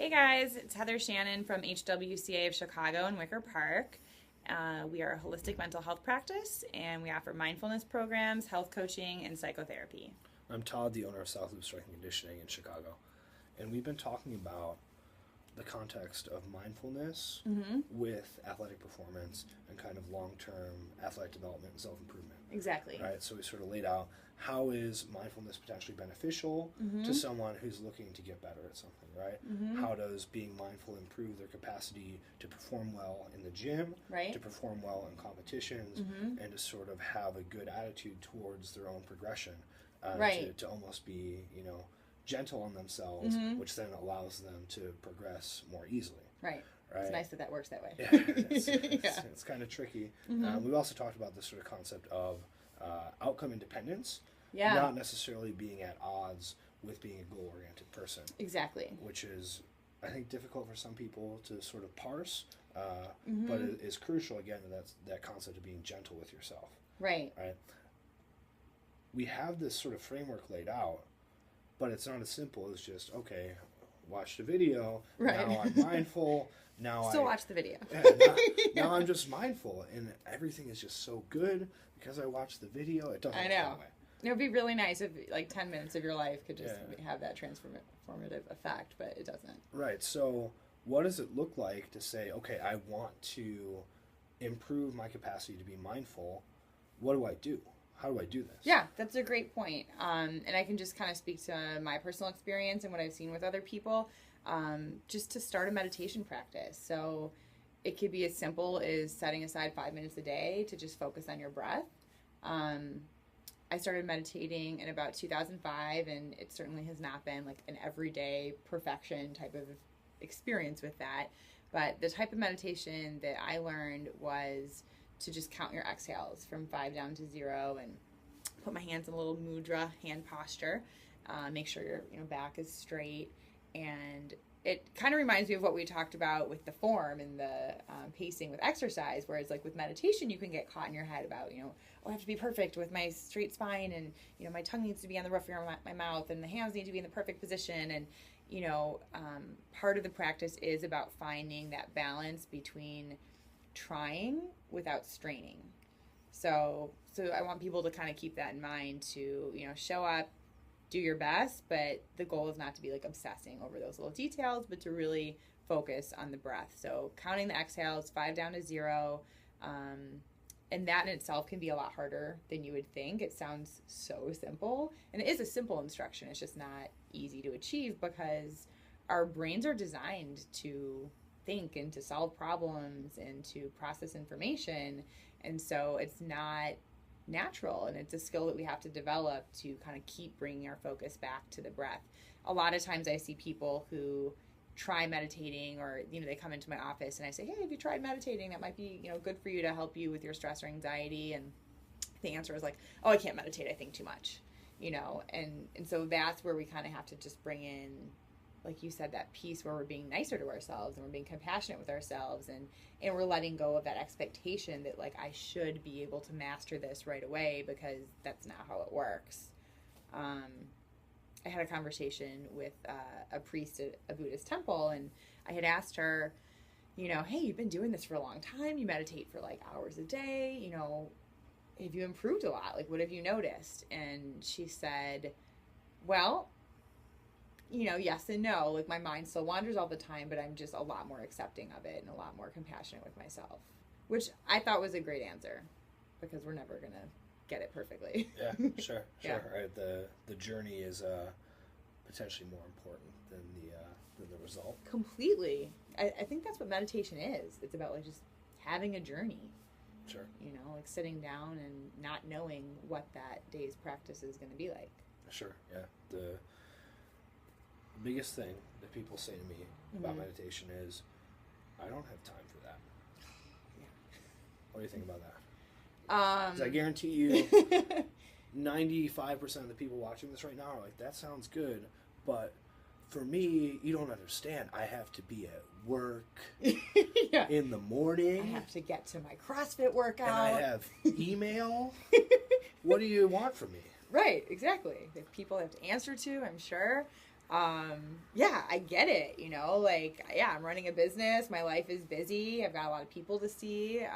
Hey guys, it's Heather Shannon from HWCA of Chicago in Wicker Park. We are a holistic mental health practice, and we offer mindfulness programs, health coaching, and psychotherapy. I'm Todd, the owner of South Loop Strength and Conditioning in Chicago, and we've been talking about the context of mindfulness with athletic performance and kind of long-term athletic development and self-improvement. Exactly. Right, so we sort of laid out how is mindfulness potentially beneficial to someone who's looking to get better at something, right? How does being mindful improve their capacity to perform well in the gym, Right. to perform well in competitions, and to sort of have a good attitude towards their own progression, Right. to almost be, gentle on themselves, which then allows them to progress more easily. Right. Right. It's nice that works that way. Yeah, it's kind of tricky. We've also talked about this sort of concept of outcome independence, not necessarily being at odds with being a goal-oriented person. Exactly. Which is, I think, difficult for some people to sort of parse, but it is crucial, again, that concept of being gentle with yourself. Right. Right. We have this sort of framework laid out, but it's not as simple as just, okay, watch the video, now I'm mindful, now Still watch the video. now I'm just mindful, and everything is just so good because I watched the video. It doesn't I work know. that way. It would be really nice if, 10 minutes of your life could just have that transformative effect, but it doesn't. Right. So what does it look like to say, okay, I want to improve my capacity to be mindful? What do I do? How do I do this? Yeah, that's a great point. And I can just kind of speak to my personal experience and what I've seen with other people, just to start a meditation practice. So it could be as simple as setting aside 5 minutes a day to just focus on your breath. I started meditating in about 2005, and it certainly has not been like an everyday perfection type of experience with that. But the type of meditation that I learned was to just count your exhales from 5 down to 0 and put my hands in a little mudra hand posture. Make sure your back is straight. And it kind of reminds me of what we talked about with the form and the pacing with exercise, whereas like with meditation, you can get caught in your head about, I have to be perfect with my straight spine, and, my tongue needs to be on the roof of my mouth, and the hands need to be in the perfect position. And, part of the practice is about finding that balance between trying without straining. So I want people to kind of keep that in mind to, show up, do your best, but the goal is not to be like obsessing over those little details, but to really focus on the breath. So counting the exhales, 5 down to 0, and that in itself can be a lot harder than you would think. It sounds so simple, and it is a simple instruction. It's just not easy to achieve because our brains are designed to think and to solve problems and to process information. And so it's not natural, and it's a skill that we have to develop to kind of keep bringing our focus back to the breath. A lot of times I see people who try meditating, or they come into my office and I say, hey, have you tried meditating? That might be good for you to help you with your stress or anxiety. And the answer is like, oh, I can't meditate, I think too much, and so that's where we kind of have to just bring in, like you said, that piece where we're being nicer to ourselves and we're being compassionate with ourselves, and we're letting go of that expectation that like I should be able to master this right away, because that's not how it works. I had a conversation with a priest at a Buddhist temple, and I had asked her, hey, you've been doing this for a long time. You meditate for like hours a day. Have you improved a lot? Like, what have you noticed? And she said, well, yes and no. Like, my mind still wanders all the time, but I'm just a lot more accepting of it and a lot more compassionate with myself, which I thought was a great answer, because we're never going to get it perfectly. Yeah, sure. Yeah. Right. The journey is potentially more important than the result. Completely. I think that's what meditation is. It's about like just having a journey. Sure. Like sitting down and not knowing what that day's practice is going to be like. Sure. Yeah. The biggest thing that people say to me about meditation is, I don't have time for that. Yeah. What do you think about that? 'Cause I guarantee you 95% of the people watching this right now are like, that sounds good, but for me, you don't understand. I have to be at work in the morning. I have to get to my CrossFit workout. And I have email. What do you want from me? Right, exactly. If people have to answer to, I'm sure. Yeah, I get it, you know, like, yeah, I'm running a business. My life is busy. I've got a lot of people to see.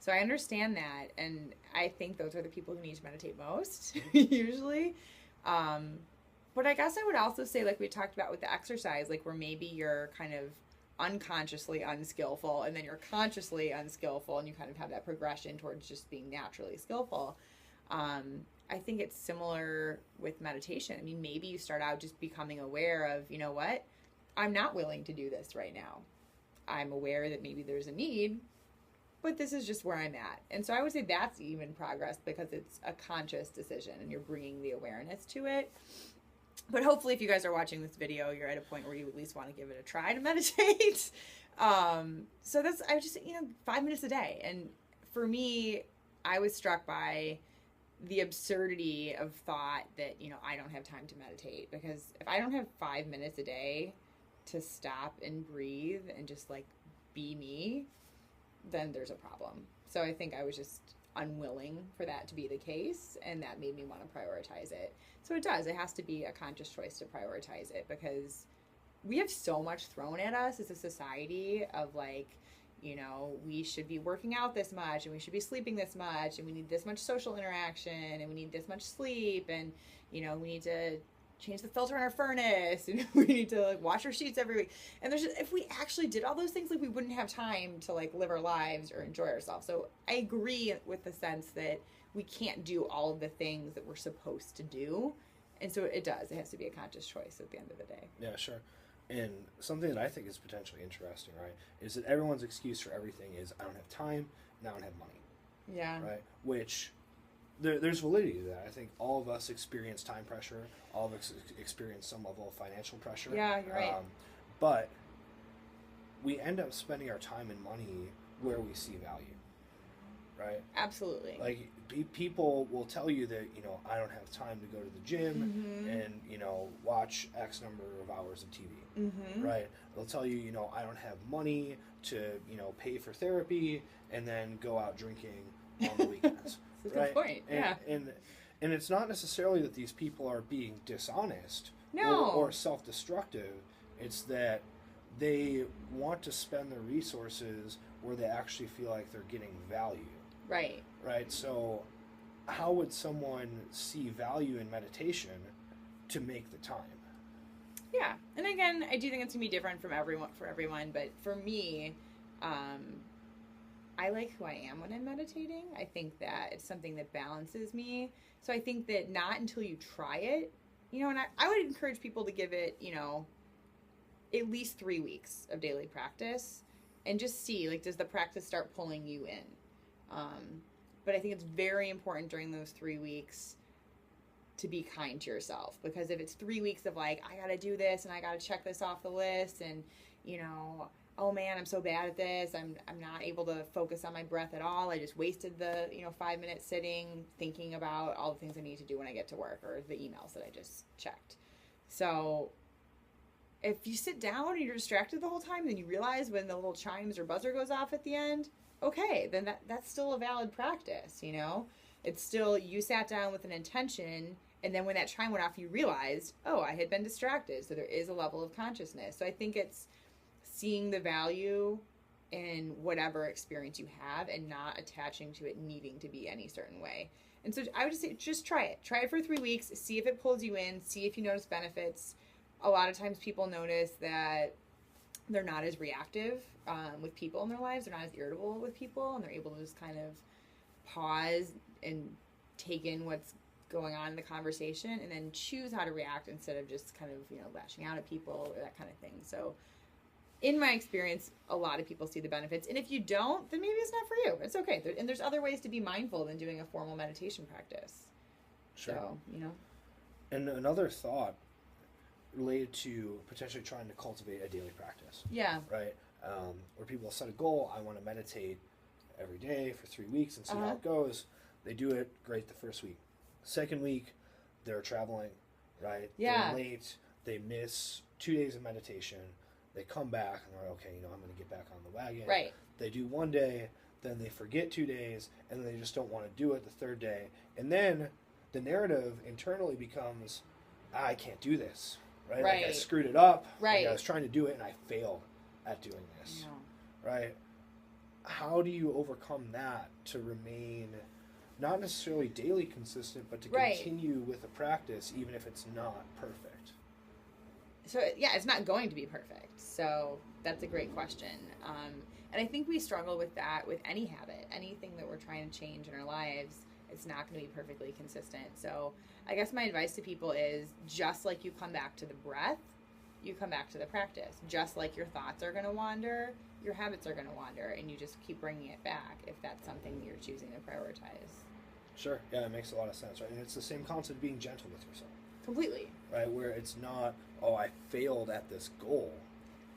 So I understand that. And I think those are the people who need to meditate most, usually. But I guess I would also say, like we talked about with the exercise, like where maybe you're kind of unconsciously unskillful and then you're consciously unskillful and you kind of have that progression towards just being naturally skillful. I think it's similar with meditation. I mean, maybe you start out just becoming aware of, you know what, I'm not willing to do this right now. I'm aware that maybe there's a need, but this is just where I'm at. And so I would say that's even progress because it's a conscious decision and you're bringing the awareness to it. But hopefully if you guys are watching this video, you're at a point where you at least want to give it a try to meditate. So that's, I just, 5 minutes a day. And for me, I was struck by the absurdity of thought that, I don't have time to meditate, because if I don't have 5 minutes a day to stop and breathe and just like be me, then there's a problem. So I think I was just unwilling for that to be the case, and that made me want to prioritize it. So it has to be a conscious choice to prioritize it, because we have so much thrown at us as a society of like, we should be working out this much, and we should be sleeping this much, and we need this much social interaction, and we need this much sleep, and, we need to change the filter in our furnace, and we need to like wash our sheets every week. And if we actually did all those things, like we wouldn't have time to like live our lives or enjoy ourselves. So I agree with the sense that we can't do all of the things that we're supposed to do. And so it has to be a conscious choice at the end of the day. Yeah, sure. And something that I think is potentially interesting, right, is that everyone's excuse for everything is, I don't have time and I don't have money. Yeah. Right? Which, there's validity to that. I think all of us experience time pressure. All of us experience some level of financial pressure. Yeah, you're right. But we end up spending our time and money where we see value. Right? Absolutely. Like, people will tell you that, I don't have time to go to the gym and, watch X number of hours of TV. Right? They'll tell you, I don't have money to, pay for therapy and then go out drinking on the weekends. That's a good point. And it's not necessarily that these people are being dishonest No. or self-destructive. It's that they want to spend their resources where they actually feel like they're getting value. Right. Right? So how would someone see value in meditation to make the time? Yeah. And again, I do think it's going to be different for everyone. But for me, I like who I am when I'm meditating. I think that it's something that balances me. So I think that not until you try it, and I would encourage people to give it, at least 3 weeks of daily practice and just see, like, does the practice start pulling you in? But I think it's very important during those 3 weeks to be kind to yourself, because if it's 3 weeks of like, I got to do this and I got to check this off the list, and, oh man, I'm so bad at this. I'm not able to focus on my breath at all. I just wasted the, 5 minutes sitting thinking about all the things I need to do when I get to work, or the emails that I just checked. So if you sit down and you're distracted the whole time, then you realize when the little chimes or buzzer goes off at the end, okay, then that's still a valid practice, It's still, you sat down with an intention, and then when that chime went off, you realized, oh, I had been distracted. So there is a level of consciousness. So I think it's seeing the value in whatever experience you have and not attaching to it needing to be any certain way. And so I would just say, just try it. Try it for 3 weeks. See if it pulls you in. See if you notice benefits. A lot of times people notice that they're not as reactive with people in their lives. They're not as irritable with people, and they're able to just kind of pause and take in what's going on in the conversation and then choose how to react instead of just kind of, lashing out at people or that kind of thing. So in my experience, a lot of people see the benefits. And if you don't, then maybe it's not for you. It's okay. And there's other ways to be mindful than doing a formal meditation practice. Sure. So, And another thought related to potentially trying to cultivate a daily practice. Yeah. Right? Where people set a goal, I want to meditate every day for 3 weeks and see how it goes. They do it, great, the first week. Second week, they're traveling, right? Yeah. They're late. They miss 2 days of meditation. They come back and they're like, okay, I'm going to get back on the wagon. Right. They do 1 day, then they forget 2 days, and then they just don't want to do it the third day. And then the narrative internally becomes, I can't do this. right? Right. Like I screwed it up. Right. Like I was trying to do it and I failed at doing this, right? How do you overcome that to remain not necessarily daily consistent, but to continue with the practice even if it's not perfect? So, yeah, it's not going to be perfect. So that's a great question. And I think we struggle with that with any habit, anything that we're trying to change in our lives. It's not going to be perfectly consistent. So I guess my advice to people is just like you come back to the breath, you come back to the practice. Just like your thoughts are going to wander, your habits are going to wander, and you just keep bringing it back if that's something that you're choosing to prioritize. Sure. Yeah, it makes a lot of sense, right? And it's the same concept of being gentle with yourself. Completely. Right, where it's not, oh, I failed at this goal.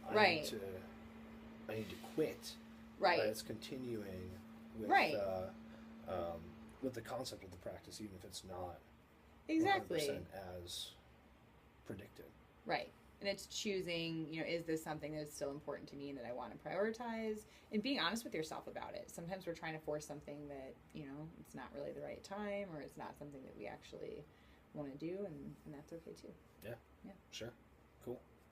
I need to quit. Right. But it's continuing with with the concept of the practice, even if it's not 100% as predicted. Right. And it's choosing, is this something that is still important to me and that I want to prioritize? And being honest with yourself about it. Sometimes we're trying to force something that, it's not really the right time, or it's not something that we actually want to do, and that's okay too. Yeah. Sure. Cool.